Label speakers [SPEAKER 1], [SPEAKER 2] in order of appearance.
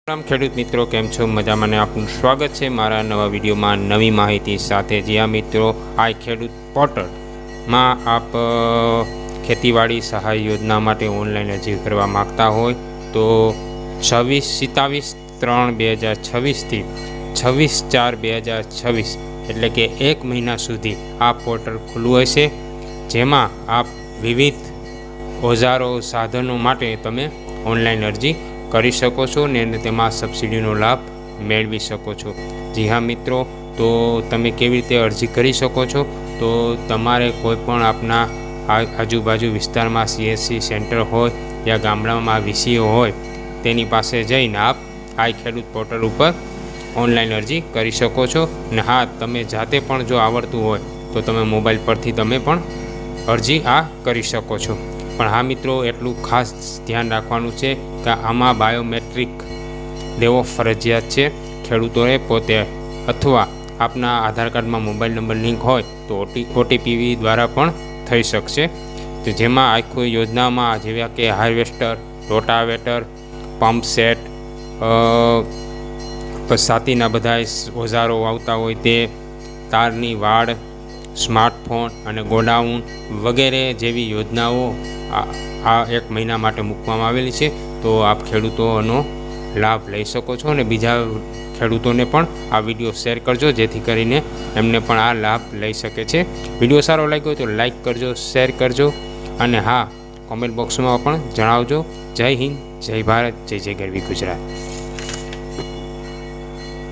[SPEAKER 1] રામ ખેડૂત મિત્રો, કેમ છો? મજામાં ને આપનું સ્વાગત છે મારા નવા વિડીયોમાં નવી માહિતી સાથે। જ્યાં મિત્રો આ ખેડૂત પોર્ટલમાં આપ ખેતીવાડી સહાય યોજના માટે ઓનલાઈન અરજી કરવા માગતા હોય તો 27-3-2026થી 26/4/2026 એટલે કે 1 મહિના સુધી આ પોર્ટલ ખુલ્લું હશે, જેમાં આપ વિવિધ ઓજારો સાધનો માટે તમે ઓનલાઈન અરજી કરી શકો છો ને તેમાં સબસિડીનો લાભ મેળવી શકો છો। જી હા મિત્રો, તો તમે કેવી રીતે અરજી કરી શકો છો? તો તમારે કોઈ પણ આપના આજુબાજુ વિસ્તારમાં CSC સેન્ટર હોય યા ગામડામાં VCO હોય તેની પાસે જઈને આપ આ ખેડૂત પોર્ટલ ઉપર ઓનલાઈન અરજી કરી શકો છો। ને હા, તમે જાતે પણ જો આવડતું હોય તો તમે મોબાઈલ પરથી તમે પણ અરજી કરી શકો છો। પણ હા મિત્રો, એટલું ખાસ ધ્યાન રાખવાનું છે કે આમાં બાયોમેટ્રિક દેવો ફરજિયાત છે। ખેડૂતોએ પોતે અથવા આપના આધાર કાર્ડમાં મોબાઈલ નંબર લિંક હોય તો OTP દ્વારા પણ થઈ શકશે। તો જેમાં આખી યોજનામાં જેવા કે હાર્વેસ્ટર, રોટાવેટર, પંપ સેટ, સાતીના બધા ઓજારો આવતા હોય તે, તારની વાડ, સ્માર્ટફોન અને ગોડાઉન વગેરે જેવી યોજનાઓ આ 1 મહિના માટે મૂકવામાં આવેલી છે। તો આપ ખેડૂતોનો લાભ લઈ શકો છો અને બીજા ખેડૂતોને પણ આ વિડીયો શેર કરજો, જેથી કરીને એમને પણ આ લાભ લઈ શકે છે। વિડીયો સારો લાગ્યો હોય તો લાઈક કરજો, શેર કરજો અને હા, કોમેન્ટ બોક્સમાં પણ જણાવજો। જય હિન્દ, જય ભારત, જય જય ગરવી ગુજરાત।